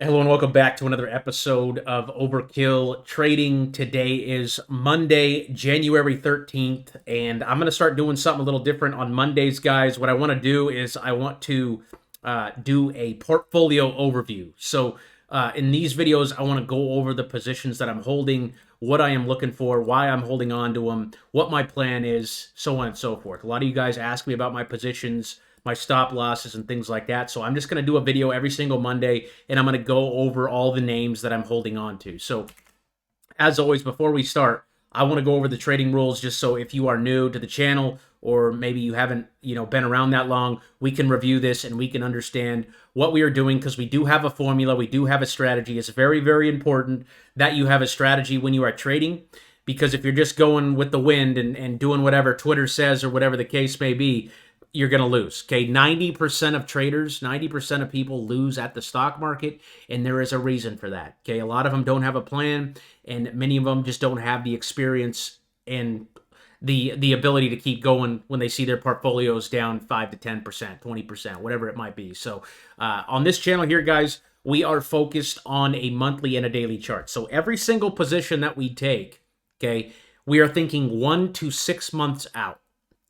Hello and welcome back to another episode of Overkill Trading. Today is Monday, January 13th, and I'm going to start doing something a little different on Mondays, guys. What I want to do is I want to do a portfolio overview. So in these videos, I want to go over the positions that I'm holding, what I am looking for, why I'm holding on to them, what my plan is, so on and so forth. A lot of you guys ask me about my positions, my stop losses and things like that. So I'm just going to do a video every single Monday, and I'm going to go over all the names that I'm holding on to. So as always, before we start, I want to go over the trading rules just so if you are new to the channel or maybe you haven't, been around that long, we can review this and we can understand what we are doing because we do have a formula, we do have a strategy. It's very, very important that you have a strategy when you are trading, because if you're just going with the wind and doing whatever Twitter says or whatever the case may be, you're going to lose. Okay, 90% of traders, 90% of people lose at the stock market, and there is a reason for that. Okay, a lot of them don't have a plan, and many of them just don't have the experience and the ability to keep going when they see their portfolios down 5 to 10%, 20%, whatever it might be. So on this channel here, guys, we are focused on a monthly and a daily chart. So every single position that we take, okay, we are thinking 1 to 6 months out.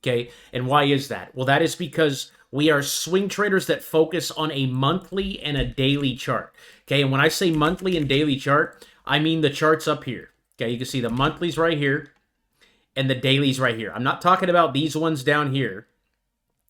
Okay, and why is that? Well, that is because we are swing traders that focus on a monthly and a daily chart. Okay, and when I say monthly and daily chart, I mean the charts up here. Okay, you can see the monthlies right here and the dailies right here. I'm not talking about these ones down here.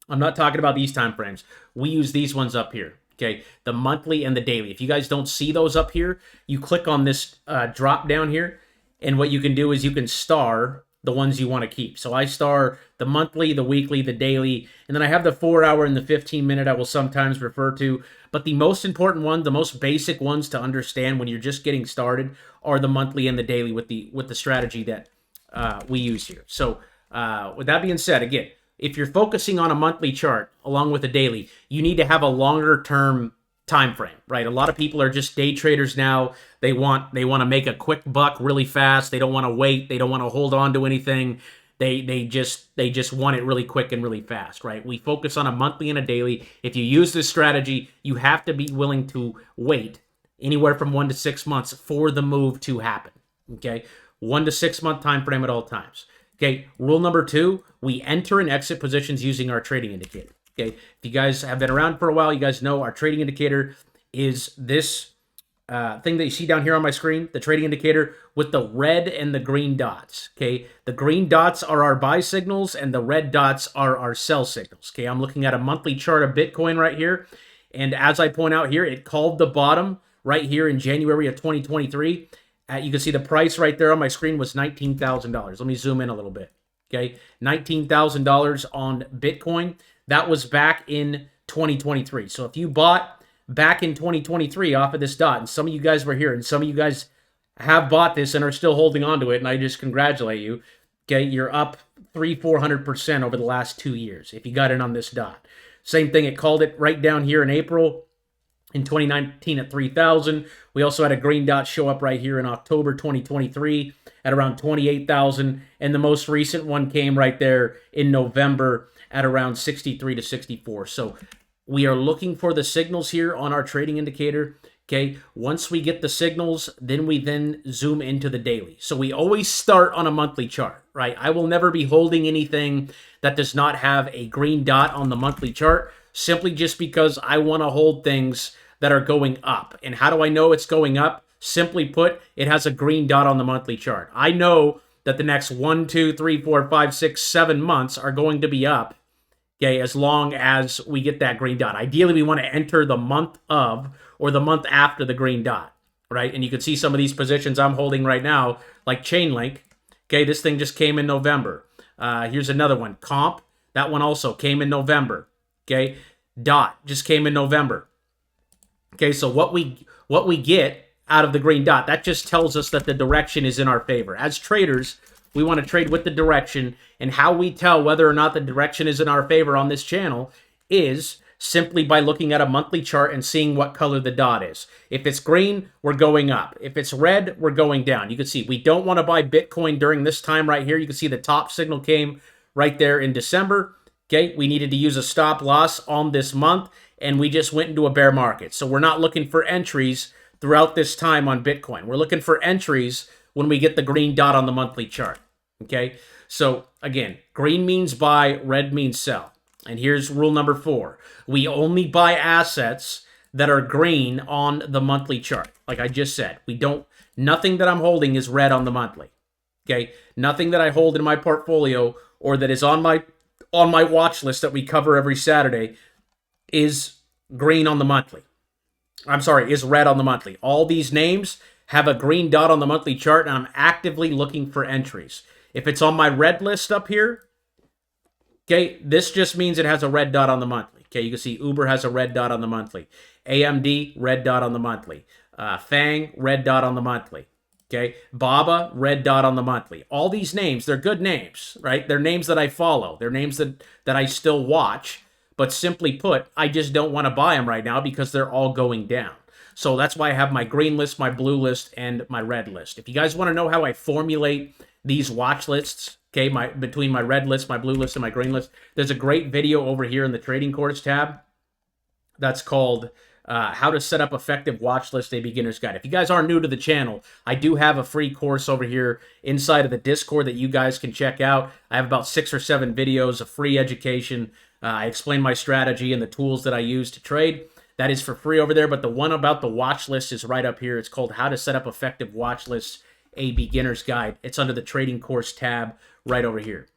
I'm not talking about these time frames. We use these ones up here. Okay, the monthly and the daily. If you guys don't see those up here, you click on this drop down here, and what you can do is you can star the ones you want to keep. So I star the monthly, the weekly, the daily, and then I have the 4-hour and the 15-minute I will sometimes refer to. But the most important one, the most basic ones to understand when you're just getting started are the monthly and the daily with the strategy that we use here. So with that being said, again, if you're focusing on a monthly chart along with a daily, you need to have a longer term time frame, right? A lot of people are just day traders now. They want to make a quick buck really fast. They don't want to wait. They don't want to hold on to anything. They just want it really quick and really fast, right? We focus on a monthly and a daily. If you use this strategy, you have to be willing to wait anywhere from 1 to 6 months for the move to happen. Okay, 1 to 6 month time frame at all times. Okay, rule number 2: we enter and exit positions using our trading indicator. Okay, if you guys have been around for a while, you guys know our trading indicator is this thing that you see down here on my screen, the trading indicator with the red and the green dots. Okay, the green dots are our buy signals and the red dots are our sell signals. Okay, I'm looking at a monthly chart of Bitcoin right here, and as I point out here, it called the bottom right here in January of 2023. You can see the price right there on my screen was $19,000. Let me zoom in a little bit. Okay, $19,000 on Bitcoin. That was back in 2023. So if you bought back in 2023 off of this dot, and some of you guys were here, and some of you guys have bought this and are still holding on to it, and I just congratulate you. Okay, you're up 400% over the last 2 years if you got in on this dot. Same thing, it called it right down here in April in 2019 at 3,000. We also had a green dot show up right here in October 2023 at around 28,000, and the most recent one came right there in November at around 63 to 64. So we are looking for the signals here on our trading indicator. Okay, once we get the signals, then we zoom into the daily. So we always start on a monthly chart, right? I will never be holding anything that does not have a green dot on the monthly chart, simply just because I want to hold things that are going up. And how do I know it's going up? Simply put, it has a green dot on the monthly chart. I know that the next 1, 2, 3, 4, 5, 6, 7 months are going to be up. Okay, as long as we get that green dot. Ideally, we want to enter the month of or the month after the green dot, right? And you can see some of these positions I'm holding right now, like Chainlink. Okay, this thing just came in November. Here's another one, COMP. That one also came in November. Okay, dot just came in November. Okay, so what we get out of the green dot, that just tells us that the direction is in our favor. As traders, we want to trade with the direction, and how we tell whether or not the direction is in our favor on this channel is simply by looking at a monthly chart and seeing what color the dot is. If it's green, we're going up. If it's red, we're going down. You can see we don't want to buy Bitcoin during this time right here. You can see the top signal came right there in December. Okay, we needed to use a stop loss on this month, and we just went into a bear market. So we're not looking for entries throughout this time on Bitcoin. We're looking for entries when we get the green dot on the monthly chart. Okay, so again, green means buy, red means sell. And here's rule number 4. We only buy assets that are green on the monthly chart. Like I just said, nothing that I'm holding is red on the monthly. Okay, nothing that I hold in my portfolio or that is on my watch list that we cover every Saturday is green on the monthly. I'm sorry, is red on the monthly. All these names have a green dot on the monthly chart, and I'm actively looking for entries. If it's on my red list up here, okay, this just means it has a red dot on the monthly. Okay, you can see Uber has a red dot on the monthly. AMD, red dot on the monthly. Fang, red dot on the monthly. Okay, Baba, red dot on the monthly. All these names, they're good names, right? They're names that I follow. They're names that I still watch. But simply put, I just don't want to buy them right now because they're all going down. So that's why I have my green list, my blue list, and my red list. If you guys want to know how I formulate these watch lists, okay, between my red list, my blue list, and my green list, there's a great video over here in the trading course tab that's called How to Set Up Effective Watch List, A Beginner's Guide. If you guys are new to the channel, I do have a free course over here inside of the Discord that you guys can check out. I have about 6 or 7 videos of free education. I explain my strategy and the tools that I use to trade. That is for free over there, but the one about the watch list is right up here. It's called How to Set Up Effective Watch Lists, A Beginner's Guide. It's under the trading course tab right over here.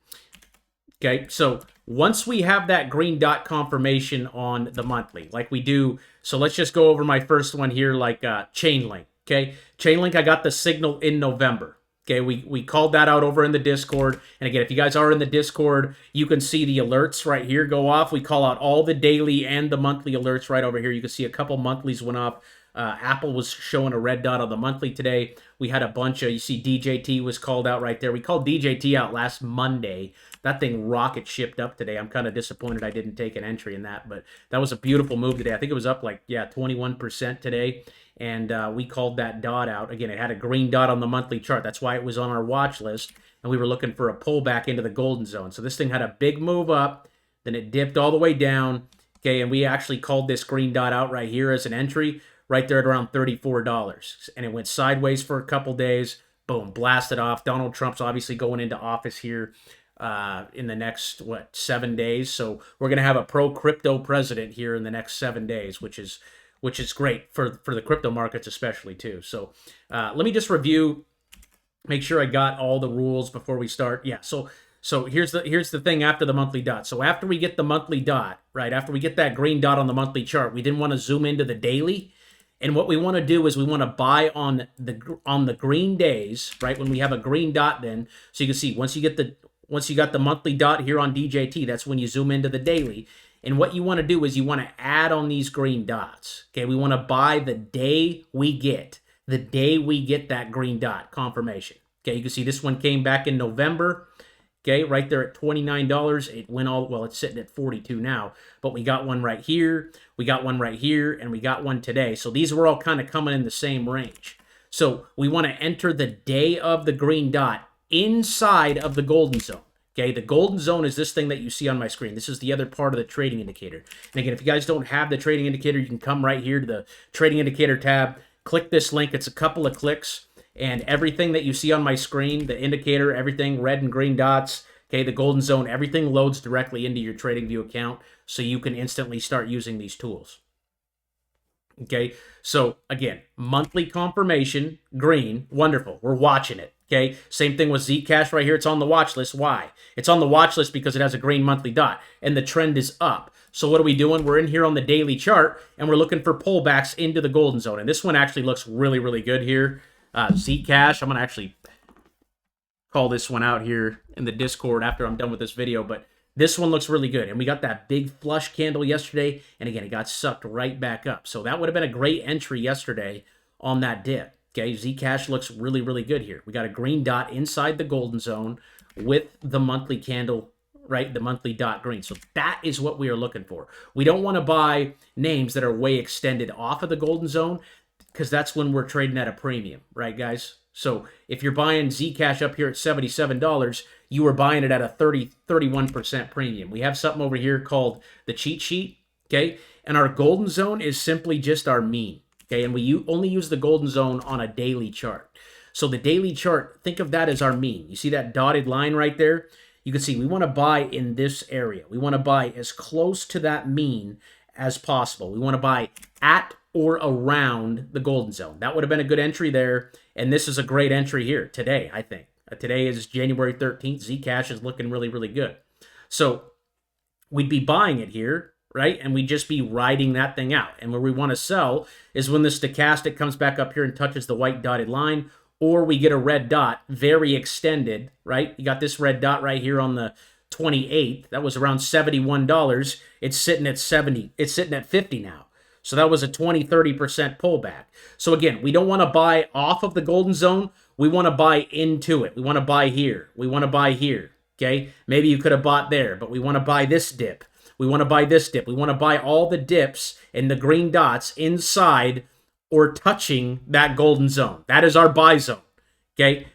Okay, so once we have that green dot confirmation on the monthly, like we do, so let's just go over my first one here, like Chainlink. Okay, Chainlink, I got the signal in November. Okay, we called that out over in the Discord. And again, if you guys are in the Discord, you can see the alerts right here go off. We call out all the daily and the monthly alerts right over here. You can see a couple monthlies went off. Apple was showing a red dot on the monthly today. We had a bunch of, you see DJT was called out right there. We called DJT out last Monday. That thing rocket shipped up today. I'm kind of disappointed I didn't take an entry in that, but that was a beautiful move today. I think it was up like, yeah, 21% today. And we called that dot out. Again, it had a green dot on the monthly chart. That's why it was on our watch list. And we were looking for a pullback into the golden zone. So this thing had a big move up. Then it dipped all the way down. Okay, and we actually called this green dot out right here as an entry, right there at around $34. And it went sideways for a couple days. Boom, blasted off. Donald Trump's obviously going into office here in the next, 7 days. So we're going to have a pro-crypto president here in the next 7 days, which is great for the crypto markets especially too. So let me just review, make sure I got all the rules before we start. Yeah, so here's the thing after the monthly dot. So after we get the monthly dot, right, after we get that green dot on the monthly chart, we then want to zoom into the daily. And what we want to do is we want to buy on the green days, right, when we have a green dot then. So you can see once you got the monthly dot here on DJT, that's when you zoom into the daily. And what you want to do is you want to add on these green dots. Okay, we want to buy the day we get that green dot confirmation. Okay, you can see this one came back in November. Okay, right there at $29. It went all, well, it's sitting at $42 now, but we got one right here, we got one right here, and we got one today. So these were all kind of coming in the same range. So we want to enter the day of the green dot inside of the golden zone. Okay, the golden zone is this thing that you see on my screen. This is the other part of the trading indicator. And again, if you guys don't have the trading indicator, you can come right here to the trading indicator tab, click this link. It's a couple of clicks, and everything that you see on my screen, the indicator, everything, red and green dots, okay, the golden zone, everything loads directly into your TradingView account so you can instantly start using these tools. Okay, so again, monthly confirmation, green, wonderful. We're watching it. Okay, same thing with Zcash right here. It's on the watch list. Why? It's on the watch list because it has a green monthly dot and the trend is up. So what are we doing? We're in here on the daily chart and we're looking for pullbacks into the golden zone. And this one actually looks really, really good here. Zcash, I'm going to actually call this one out here in the Discord after I'm done with this video, but this one looks really good. And we got that big flush candle yesterday, and again, it got sucked right back up. So that would have been a great entry yesterday on that dip. Okay, Zcash looks really, really good here. We got a green dot inside the golden zone with the monthly candle, right? The monthly dot green. So that is what we are looking for. We don't want to buy names that are way extended off of the golden zone because that's when we're trading at a premium, right, guys? So if you're buying Zcash up here at $77, you are buying it at a 31% premium. We have something over here called the cheat sheet. okay? And our golden zone is simply just our mean, okay? And we only use the golden zone on a daily chart. So the daily chart, think of that as our mean. You see that dotted line right there? You can see we want to buy in this area. We want to buy as close to that mean as possible. We want to buy at or around the golden zone. That would have been a good entry there. And this is a great entry here today, I think. Today is January 13th. Zcash is looking really, really good. So we'd be buying it here, right? And we'd just be riding that thing out. And where we want to sell is when the stochastic comes back up here and touches the white dotted line, or we get a red dot, very extended, right? You got this red dot right here on the 28th. That was around $71. It's sitting at 70. It's sitting at 50 now. So that was a 20-30% pullback. So again, we don't want to buy off of the golden zone. We want to buy into it. We want to buy here. We want to buy here. Okay? Maybe you could have bought there, but we want to buy this dip. We want to buy this dip. We want to buy all the dips and the green dots inside or touching that golden zone. That is our buy zone. Okay?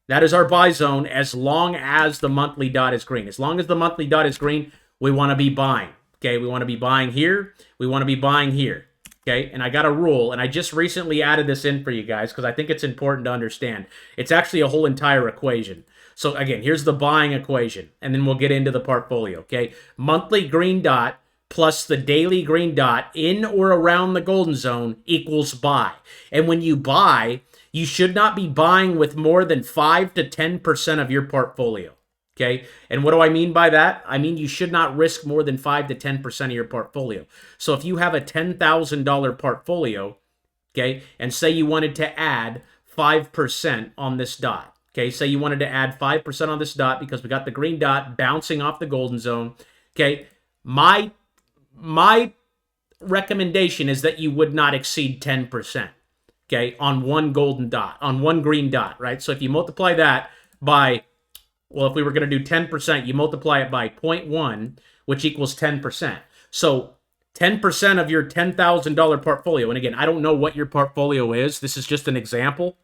That is our buy zone as long as the monthly dot is green. As long as the monthly dot is green, we want to be buying. Okay? We want to be buying here. We want to be buying here. Okay, and I got a rule, and I just recently added this in for you guys because I think it's important to understand. It's actually a whole entire equation. So again, here's the buying equation, and then we'll get into the portfolio, okay? Monthly green dot plus the daily green dot in or around the golden zone equals buy. And when you buy, you should not be buying with more than 5 to 10% of your portfolio. Okay, and what do I mean by that? I mean you should not risk more than 5 to 10% of your portfolio. So if you have a $10,000 portfolio, okay, and say you wanted to add 5% on this dot, okay, say you wanted to add 5% on this dot because we got the green dot bouncing off the golden zone, okay, my recommendation is that you would not exceed 10%, okay, on one golden dot, on one green dot, right? So if you multiply that by, well, if we were going to do 10%, you multiply it by 0.1, which equals 10%. So 10% of your $10,000 portfolio, and again, I don't know what your portfolio is. This is just an example.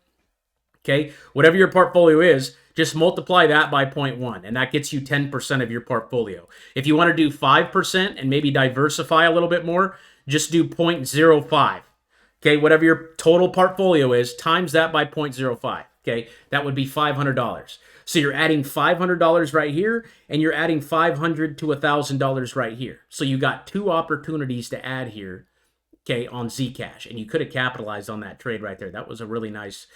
Okay, whatever your portfolio is, just multiply that by 0.1, and that gets you 10% of your portfolio. If you want to do 5% and maybe diversify a little bit more, just do 0.05. Okay, whatever your total portfolio is, times that by 0.05. Okay, that would be $500. So you're adding $500 right here, and you're adding $500 to $1,000 right here. So you got two opportunities to add here, okay, on Zcash, and you could have capitalized on that trade right there. That was a really nice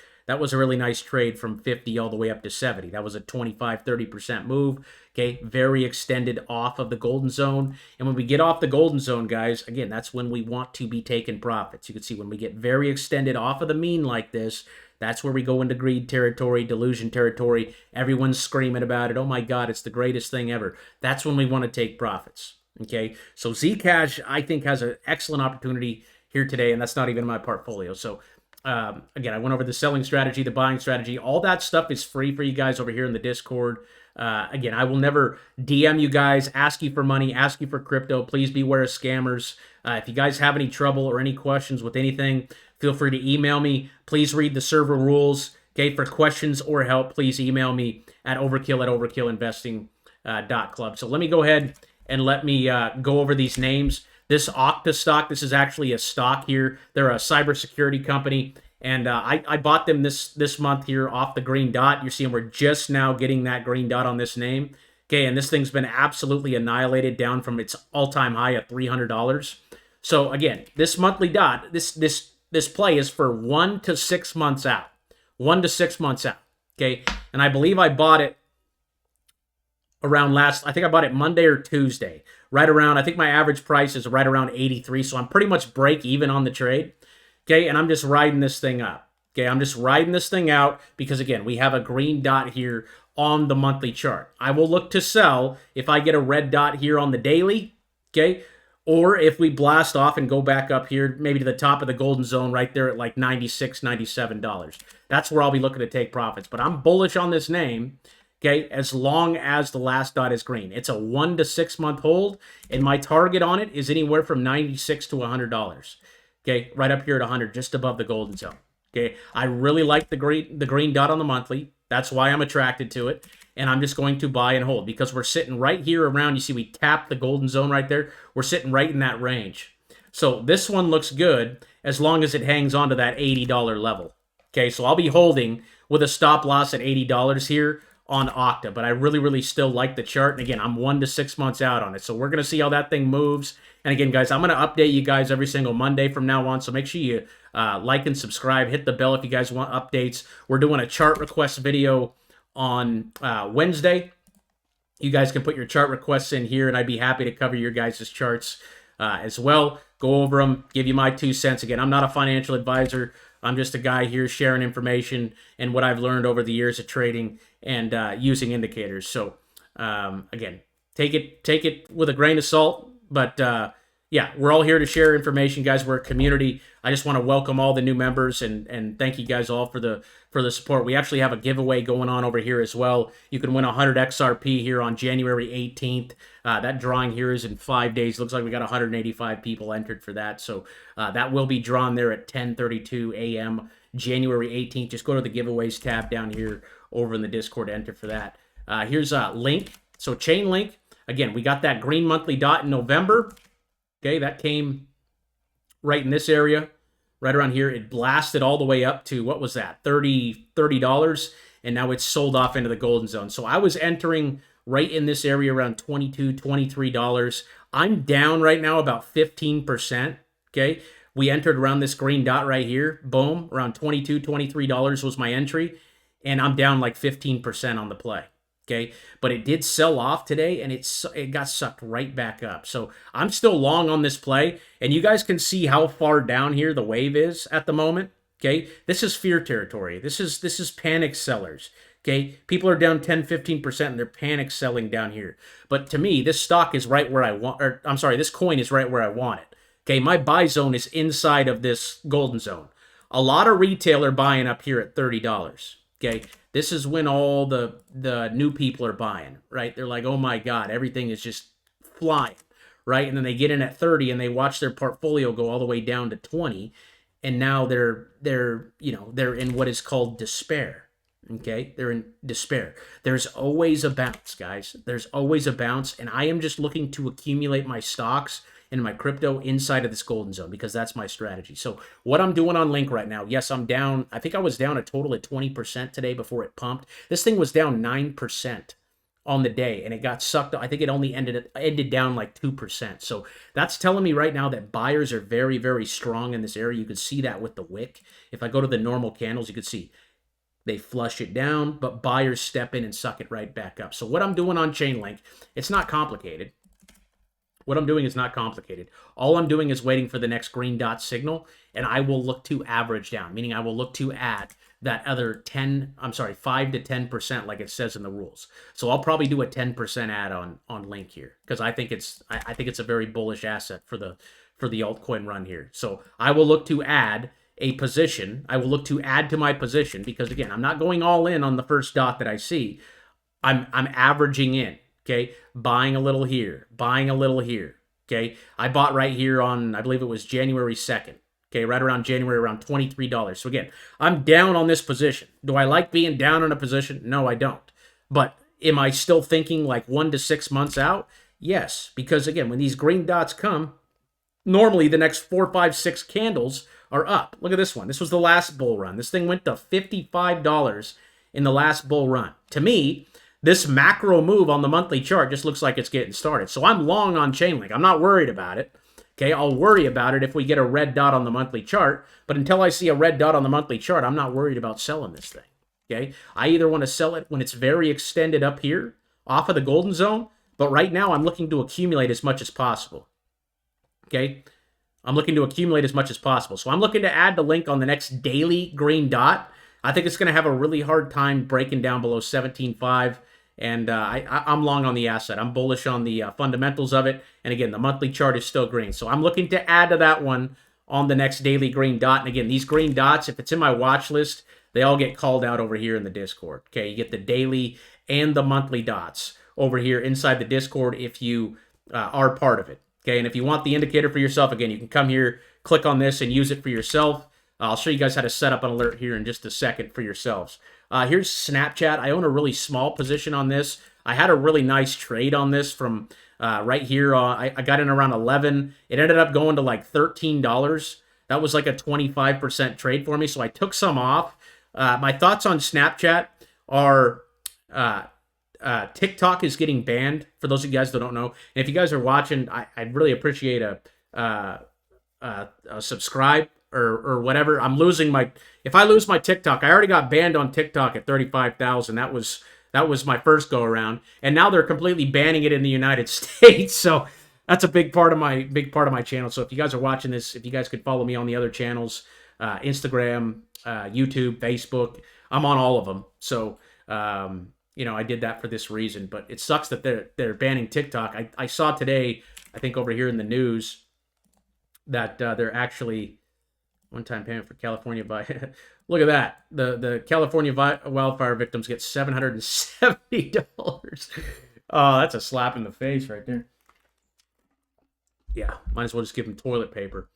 trade from 50 all the way up to 70. That was a 25-30% move, okay, very extended off of the golden zone. And when we get off the golden zone, guys, again, that's when we want to be taking profits. You can see when we get very extended off of the mean like this, that's where we go into greed territory, delusion territory. Everyone's screaming about it. Oh my God, it's the greatest thing ever. That's when we want to take profits. Okay, so Zcash, I think, has an excellent opportunity here today, and that's not even my portfolio. So again, I went over the selling strategy, the buying strategy. All that stuff is free for you guys over here in the Discord. Again, I will never DM you guys, ask you for money, ask you for crypto. Please beware of scammers. If you guys have any trouble or any questions with anything, feel free to email me. Please read the server rules. Okay, for questions or help, please email me at overkill@overkillinvesting.club. So let me go ahead and let me go over these names. This OKTA stock, this is actually a stock here. They're a cybersecurity company, and I bought them this month here off the green dot. You're seeing we're just now getting that green dot on this name. Okay, and this thing's been absolutely annihilated down from its all-time high of $300. So again, this monthly dot, this play is for 1 to 6 months out. 1 to 6 months out. Okay, and I believe I bought it around I think I bought it Monday or Tuesday. Right around, I think my average price is right around 83, so I'm pretty much break even on the trade. Okay, and I'm just riding this thing up. Okay, I'm just riding this thing out because, again, we have a green dot here on the monthly chart. I will look to sell if I get a red dot here on the daily, okay, or if we blast off and go back up here, maybe to the top of the golden zone right there at like $96, $97. That's where I'll be looking to take profits. But I'm bullish on this name, okay, as long as the last dot is green. It's a 1 to 6 month hold, and my target on it is anywhere from $96 to $100. Okay, right up here at 100, just above the golden zone. Okay, I really like the green dot on the monthly. That's why I'm attracted to it. And I'm just going to buy and hold because we're sitting right here around. You see, we tapped the golden zone right there. We're sitting right in that range. So this one looks good as long as it hangs on to that $80 level. Okay, so I'll be holding with a stop loss at $80 here on OKTA, but I really, really still like the chart. And again, I'm 1 to 6 months out on it. So we're going to see how that thing moves. And again, guys, I'm going to update you guys every single Monday from now on. So make sure you like and subscribe. Hit the bell if you guys want updates. We're doing a chart request video on Wednesday. You guys can put your chart requests in here, and I'd be happy to cover your guys' charts as well. Go over them, give you my 2 cents. Again, I'm not a financial advisor. I'm just a guy here sharing information and what I've learned over the years of trading and using indicators. So again, take it with a grain of salt. But yeah, we're all here to share information, guys. We're a community. I just want to welcome all the new members and thank you guys all for the support. We actually have a giveaway going on over here as well. You can win 100 XRP here on January 18th. That drawing here is in 5 days. Looks like we got 185 people entered for that. So that will be drawn there at 10:32 a.m. January 18th. Just go to the giveaways tab down here over in the Discord to enter for that. Here's a link. So Chainlink. Again, we got that green monthly dot in November. Okay, that came right in this area, right around here. It blasted all the way up to, what was that, $30, and now it's sold off into the golden zone. So I was entering right in this area around $22, $23. I'm down right now about 15%, okay? We entered around this green dot right here, boom, around $22, $23 was my entry, and I'm down like 15% on the play. Okay, but it did sell off today, and it got sucked right back up. So I'm still long on this play, and you guys can see how far down here the wave is at the moment. Okay, this is fear territory. This is panic sellers. Okay, people are down 10, 15%, and they're panic selling down here. But to me, this stock is right where I want, or I'm sorry, this coin is right where I want it. Okay, my buy zone is inside of this golden zone. A lot of retail are buying up here at $30. Okay, this is when all the new people are buying, right? They're like, oh my God, everything is just flying, right? And then they get in at 30 and they watch their portfolio go all the way down to 20, and now they're in what is called despair. Okay, they're in despair. There's always a bounce, guys. There's always a bounce, and I am just looking to accumulate my stocks and my crypto inside of this golden zone because that's my strategy. So what I'm doing on Link right now, yes, I'm down. I think I was down a total of 20% today before it pumped. This thing was down 9% on the day, and it got sucked. I think it only ended down like 2%. So that's telling me right now that buyers are very, very strong in this area. You can see that with the wick. If I go to the normal candles, you can see they flush it down, but buyers step in and suck it right back up. So what I'm doing on Chainlink, it's not complicated. What I'm doing is not complicated. All I'm doing is waiting for the next green dot signal, and I will look to average down, meaning I will look to add that other 5 to 10% like it says in the rules. So I'll probably do a 10% add on Link here because I think it's a very bullish asset for the altcoin run here. So I will look to add a position. I will look to add to my position because again, I'm not going all in on the first dot that I see. I'm averaging in. Okay, buying a little here, buying a little here. Okay, I bought right here on, I believe it was January 2nd. Okay, right around January, around $23. So again, I'm down on this position. Do I like being down on a position? No, I don't. But am I still thinking like 1 to 6 months out? Yes, because again, when these green dots come, normally the next 4, 5, 6 candles are up. Look at this one. This was the last bull run. This thing went to $55 in the last bull run. To me, this macro move on the monthly chart just looks like it's getting started. So I'm long on Chainlink. I'm not worried about it. Okay, I'll worry about it if we get a red dot on the monthly chart. But until I see a red dot on the monthly chart, I'm not worried about selling this thing. Okay, I either want to sell it when it's very extended up here off of the golden zone. But right now, I'm looking to accumulate as much as possible. Okay, I'm looking to accumulate as much as possible. So I'm looking to add the Link on the next daily green dot. I think it's going to have a really hard time breaking down below 17.5. And I'm long on the asset. I'm bullish on the fundamentals of it. And again, the monthly chart is still green. So I'm looking to add to that one on the next daily green dot. And again, these green dots, if it's in my watch list, they all get called out over here in the Discord. Okay, you get the daily and the monthly dots over here inside the Discord if you are part of it. Okay, and if you want the indicator for yourself, again, you can come here, click on this, and use it for yourself. I'll show you guys how to set up an alert here in just a second for yourselves. Here's Snapchat. I own a really small position on this. I had a really nice trade on this from right here. I got in around 11. It ended up going to like $13. That was like a 25% trade for me, so I took some off. My thoughts on Snapchat are TikTok is getting banned, for those of you guys that don't know. And if you guys are watching, I'd really appreciate a subscribe or whatever. I'm losing my, if I lose my TikTok, I already got banned on TikTok at 35,000. That was my first go around, and now they're completely banning it in the United States. So that's a big part of my channel. So if you guys are watching this, if you guys could follow me on the other channels, Instagram, YouTube, Facebook, I'm on all of them. So I did that for this reason, but it sucks that they're banning TikTok. I saw today, I think over here in the news, that they're actually one-time payment for California by look at that. The California wildfire victims get $770. Oh, that's a slap in the face right there. Yeah, might as well just give them toilet paper.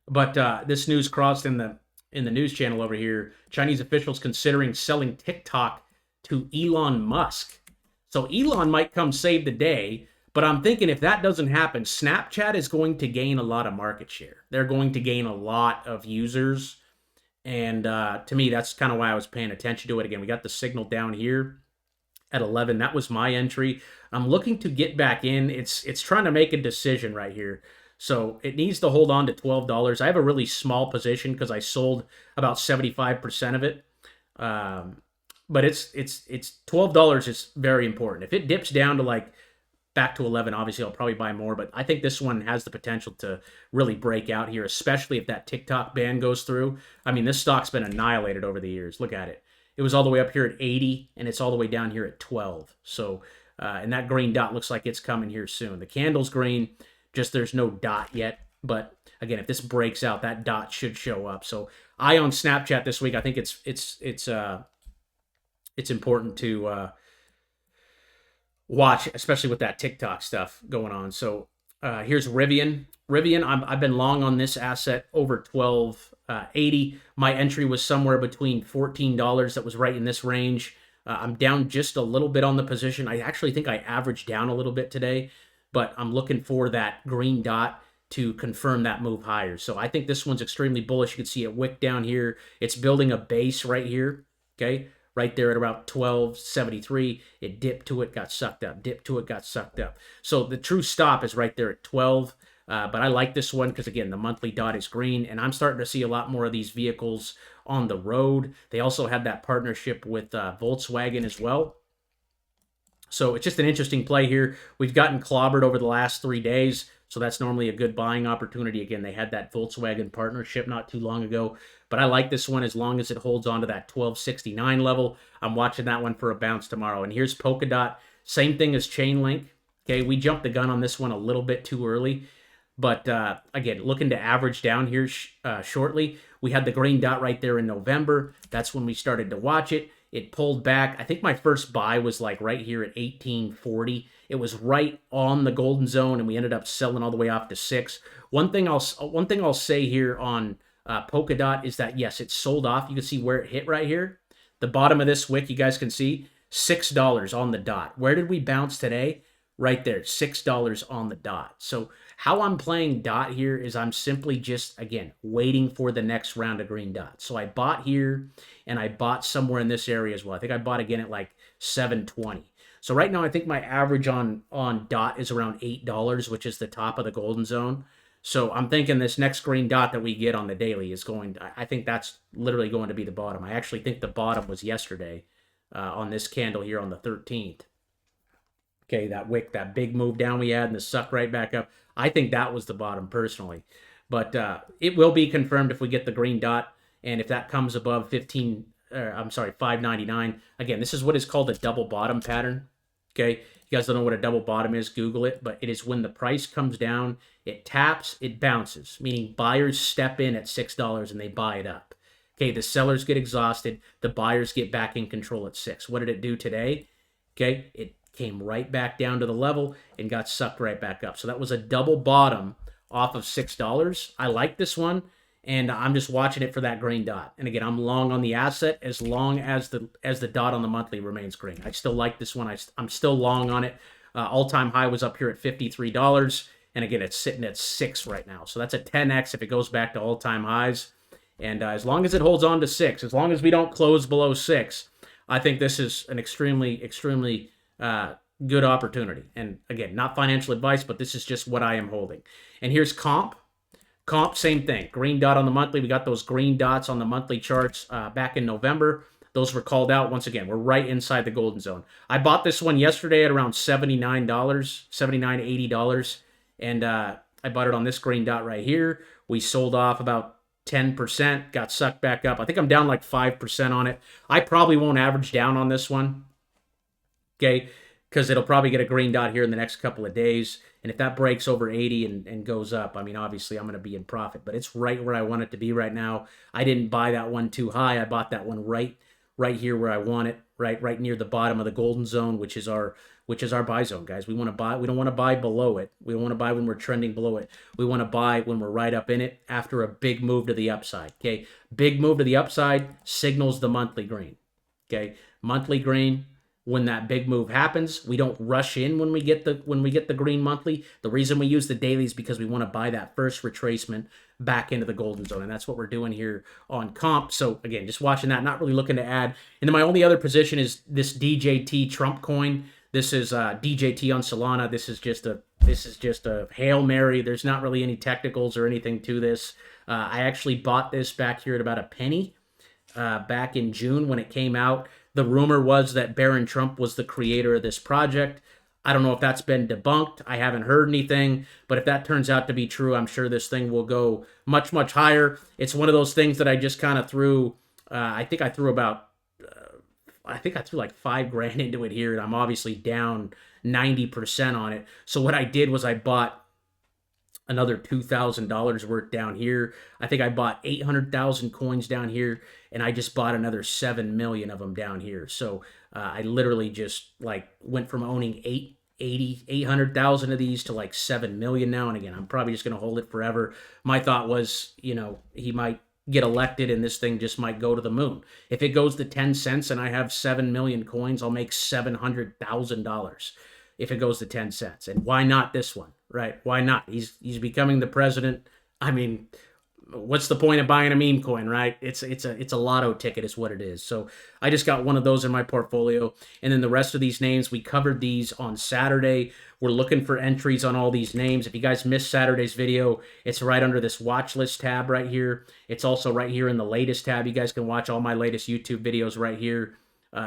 But this news crossed in the news channel over here. Chinese officials considering selling TikTok to Elon Musk. So Elon might come save the day, but I'm thinking if that doesn't happen, Snapchat is going to gain a lot of market share. They're going to gain a lot of users. And to me, that's kind of why I was paying attention to it. Again, we got the signal down here at 11. That was my entry. I'm looking to get back in. It's trying to make a decision right here. So it needs to hold on to $12. I have a really small position because I sold about 75% of it. But it's $12 is very important. If it dips down to like back to 11, obviously I'll probably buy more, but I think this one has the potential to really break out here, especially if that TikTok ban goes through. I mean, this stock's been annihilated over the years. Look at it. It was all the way up here at 80, and it's all the way down here at 12. So, and that green dot looks like it's coming here soon. The candle's green, just there's no dot yet. But again, if this breaks out, that dot should show up. So I on Snapchat this week, I think it's important to watch, especially with that TikTok stuff going on. So here's Rivian. I've been long on this asset over 12.80. My entry was somewhere between $14. That was right in this range. I'm down just a little bit on the position. I actually think I averaged down a little bit today, but I'm looking for that green dot to confirm that move higher. So I think this one's extremely bullish. You can see it wick down here. It's building a base right here. Okay. Right there at about 12.73, it dipped to it, got sucked up, dipped to it, got sucked up. So the true stop is right there at 12. But I like this one because, again, the monthly dot is green, and I'm starting to see a lot more of these vehicles on the road. They also had that partnership with Volkswagen as well. So it's just an interesting play here. We've gotten clobbered over the last 3 days, so that's normally a good buying opportunity. Again, they had that Volkswagen partnership not too long ago. But I like this one as long as it holds on to that 1269 level. I'm watching that one for a bounce tomorrow. And here's Polkadot. Same thing as Chainlink. Okay, we jumped the gun on this one a little bit too early. But again, looking to average down here shortly. We had the green dot right there in November. That's when we started to watch it. It pulled back. I think my first buy was like right here at 1840. It was right on the golden zone, and we ended up selling all the way off to 6. One thing I'll say here on Polkadot is that, yes, it's sold off. You can see where it hit right here. The bottom of this wick, you guys can see $6 on the dot. Where did we bounce today? Right there, $6 on the dot. So how I'm playing dot here is I'm simply just, again, waiting for the next round of green dots. So I bought here, and I bought somewhere in this area as well. I think I bought again at like 720. So right now I think my average on dot is around $8, which is the top of the golden zone. So I'm thinking this next green dot that we get on the daily is going, I think that's literally going to be the bottom. I actually think the bottom was yesterday on this candle here on the 13th. Okay, that wick, that big move down we had and the suck right back up. I think that was the bottom personally. But it will be confirmed if we get the green dot. And if that comes above 599. Again, this is what is called a double bottom pattern. Okay, you guys don't know what a double bottom is, Google it. But it is when the price comes down, it taps, it bounces, meaning buyers step in at $6 and they buy it up. Okay, the sellers get exhausted, the buyers get back in control at 6. What did it do today? Okay, it came right back down to the level and got sucked right back up. So that was a double bottom off of $6. I like this one. and I'm just watching it for that green dot. And again, I'm long on the asset as long as the dot on the monthly remains green. I still like this one. I'm still long on it. All-time high was up here at $53, and again, it's sitting at 6 right now. So that's a 10x if it goes back to all-time highs. And as long as it holds on to 6, as long as we don't close below 6, I think this is an extremely, extremely good opportunity. And again, not financial advice, but this is just what I am holding. And here's comp. Comp, same thing. Green dot on the monthly. We got those green dots on the monthly charts back in November. Those were called out. Once again, we're right inside the golden zone. I bought this one yesterday at around $79, $79, $80. And I bought it on this green dot right here. We sold off about 10%, got sucked back up. I think I'm down like 5% on it. I probably won't average down on this one, okay, because it'll probably get a green dot here in the next couple of days. And if that breaks over 80 and goes up, I mean, obviously I'm going to be in profit. But it's right where I want it to be right now. I didn't buy that one too high. I bought that one right here where I want it, right near the bottom of the golden zone, which is our buy zone, guys. We want to buy. We don't want to buy below it. We don't want to buy when we're trending below it. We want to buy when we're right up in it after a big move to the upside. Okay, big move to the upside signals the monthly green. Okay, monthly green. When that big move happens, we don't rush in when we get the green monthly. The reason we use the daily is because we want to buy that first retracement back into the golden zone, and that's what we're doing here on comp. So again, just watching that, not really looking to add. And then my only other position is this DJT Trump coin. This is DJT on Solana. This is just a Hail Mary. There's not really any technicals or anything to this. I actually bought this back here at about a penny back in June when it came out. The rumor was that Barron Trump was the creator of this project. I don't know if that's been debunked. I haven't heard anything, but if that turns out to be true, I'm sure this thing will go much, much higher. It's one of those things that I just kind of threw. I think I threw like $5,000 into it here, and I'm obviously down 90% on it. So what I did was I bought another $2,000 worth down here. I think I bought 800,000 coins down here, and I just bought another 7 million of them down here. So I literally just like went from owning 800,000 of these to like 7 million now. And again, I'm probably just going to hold it forever. My thought was, he might get elected and this thing just might go to the moon. If it goes to 10 cents and I have 7 million coins, I'll make $700,000 if it goes to 10 cents. And why not this one, right? Why not? He's becoming the president. I mean, what's the point of buying a meme coin, right? It's a lotto ticket is what it is. So I just got one of those in my portfolio. And then the rest of these names, we covered these on Saturday. We're looking for entries on all these names. If you guys missed Saturday's video, it's right under this watch list tab right here. It's also right here in the latest tab. You guys can watch all my latest YouTube videos right here.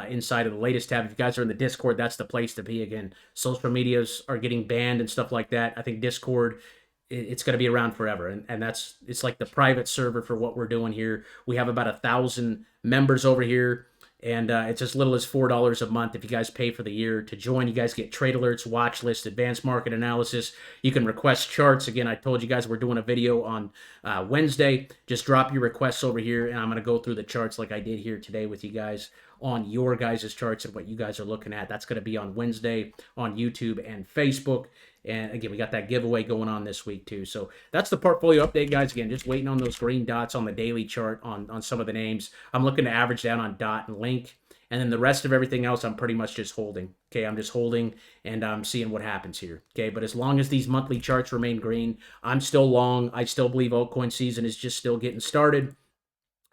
Inside of the latest tab. If you guys are in the Discord, that's the place to be. Again, social medias are getting banned and stuff like that. I think Discord, it's going to be around forever, and it's like the private server for what we're doing here. We have about 1,000 members over here, and it's as little as $4 a month if you guys pay for the year to join. You guys get trade alerts, watch list, advanced market analysis. You can request charts. Again, I told you guys we're doing a video on Wednesday. Just drop your requests over here, and I'm going to go through the charts like I did here today with you guys on your guys' charts and what you guys are looking at. That's going to be on Wednesday on YouTube and Facebook. And again, we got that giveaway going on this week too. So that's the portfolio update, guys. Again, just waiting on those green dots on the daily chart on some of the names. I'm looking to average down on Dot and Link. And then the rest of everything else, I'm pretty much just holding. Okay, I'm just holding and I'm seeing what happens here. Okay, but as long as these monthly charts remain green, I'm still long. I still believe altcoin season is just still getting started.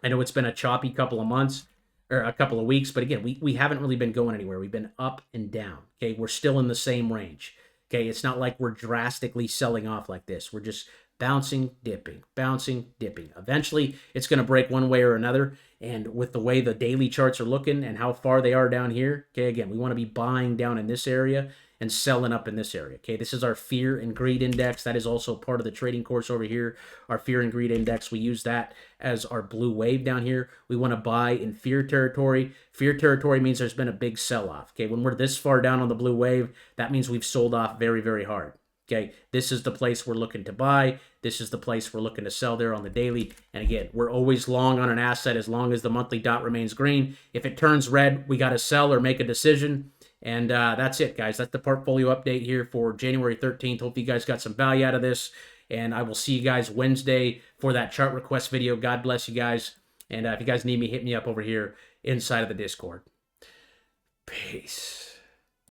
I know it's been a choppy couple of months, or a couple of weeks, but again, we haven't really been going anywhere. We've been up and down. Okay, we're still in the same range. Okay, it's not like we're drastically selling off like this. We're just bouncing, dipping, bouncing, dipping. Eventually, it's going to break one way or another. And with the way the daily charts are looking and how far they are down here, okay, again, we want to be buying down in this area and selling up in this area. Okay, this is our fear and greed index. That is also part of the trading course over here. Our fear and greed index, we use that as our blue wave down here. We want to buy in fear territory. Fear territory means there's been a big sell-off. Okay, when we're this far down on the blue wave, that means we've sold off very, very hard. Okay, this is the place we're looking to buy. This is the place we're looking to sell there on the daily. And again, we're always long on an asset as long as the monthly dot remains green. If it turns red, we got to sell or make a decision. And that's it, guys. That's the portfolio update here for January 13th. Hope you guys got some value out of this. And I will see you guys Wednesday for that chart request video. God bless you guys. And if you guys need me, hit me up over here inside of the Discord. Peace.